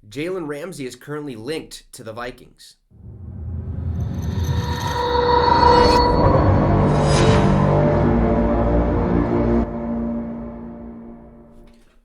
Jalen Ramsey is currently linked to the Vikings.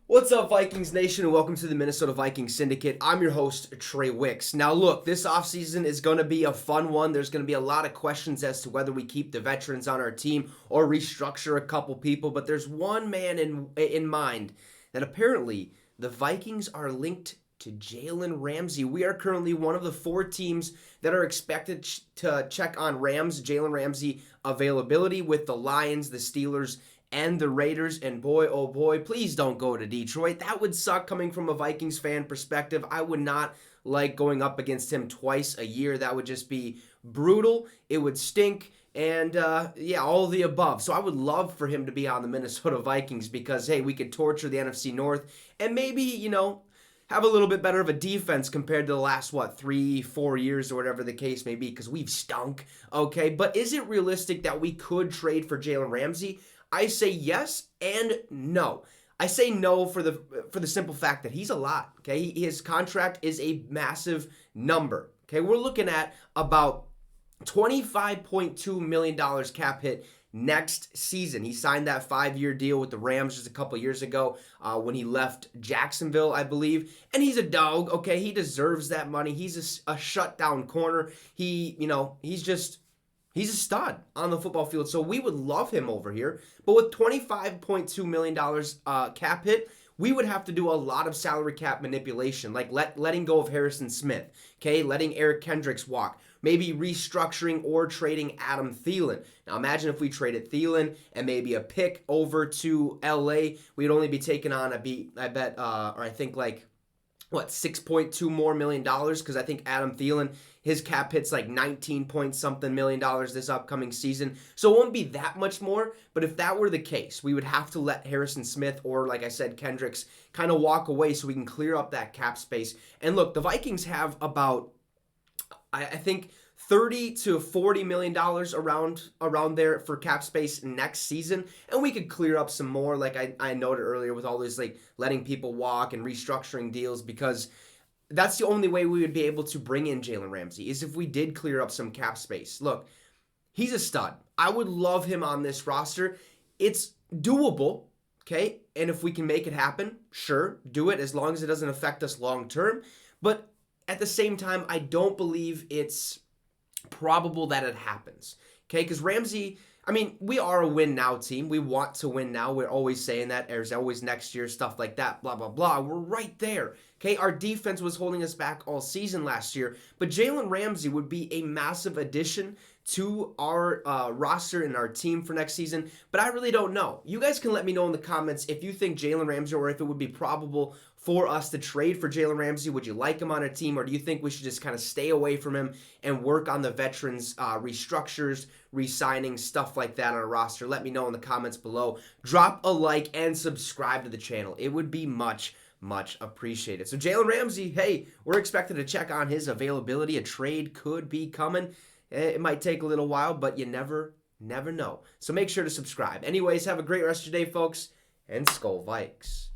What's up, Vikings Nation, and welcome to the Minnesota Vikings Syndicate. I'm your host, Trey Wicks. Now, look, this offseason is going to be a fun one. There's going to be a lot of questions as to whether we keep the veterans on our team or restructure a couple people, but there's one man in mind that apparently the Vikings are linked to Jalen Ramsey. We are currently one of the 4 teams that are expected to check on Jalen Ramsey availability with the Lions, the Steelers, and the Raiders. And boy, oh boy, please don't go to Detroit. That would suck coming from a Vikings fan perspective. I would not like going up against him twice a year. That would just be brutal. It would stink. And yeah, all of the above. So I would love for him to be on the Minnesota Vikings because, hey, we could torture the NFC North and maybe, have a little bit better of a defense compared to the last, 3-4 years or whatever the case may be, because we've stunk, okay? But is it realistic that we could trade for Jalen Ramsey? I say yes and no. I say no for the simple fact that he's a lot, okay? His contract is a massive number, okay? We're looking at about $25.2 million cap hit next season. He signed that 5-year deal with the Rams just a couple years ago when he left Jacksonville, I believe. And he's a dog, okay? He deserves that money. He's a shutdown corner. He's a stud on the football field. So we would love him over here. But with $25.2 million cap hit, we would have to do a lot of salary cap manipulation, like letting go of Harrison Smith, okay? Letting Eric Kendricks walk, maybe restructuring or trading Adam Thielen. Now imagine if we traded Thielen and maybe a pick over to LA, we'd only be taking on $6.2 more million, because I think Adam Thielen, his cap hit's like 19 point something million this upcoming season. So it won't be that much more, but if that were the case, we would have to let Harrison Smith or, like I said, Kendricks kind of walk away so we can clear up that cap space. And look, the Vikings have about, I think, $30 to $40 million around there for cap space next season, and we could clear up some more, like I noted earlier, with all this like letting people walk and restructuring deals, because that's the only way we would be able to bring in Jalen Ramsey, is if we did clear up some cap space. Look, he's a stud. I would love him on this roster. It's doable, okay? And if we can make it happen, sure, do it, as long as it doesn't affect us long term. But at the same time, I don't believe it's probable that it happens, okay? Because Ramsey, we are a win now team. We want to win now. We're always saying that. There's always next year, stuff like that, blah, blah, blah. We're right there, okay? Our defense was holding us back all season last year, but Jalen Ramsey would be a massive addition to our roster and our team for next season, but I really don't know. You guys can let me know in the comments if you think Jalen Ramsey, or if it would be probable for us to trade for Jalen Ramsey. Would you like him on our team, or do you think we should just kind of stay away from him and work on the veterans, restructures, re-signing, stuff like that on our roster? Let me know in the comments below. Drop a like and subscribe to the channel. It would be much appreciated. So Jalen Ramsey, hey, we're expected to check on his availability. A trade could be coming. It might take a little while, but you never know. So make sure to subscribe. Anyways, have a great rest of your day, folks, and Skol Vikes.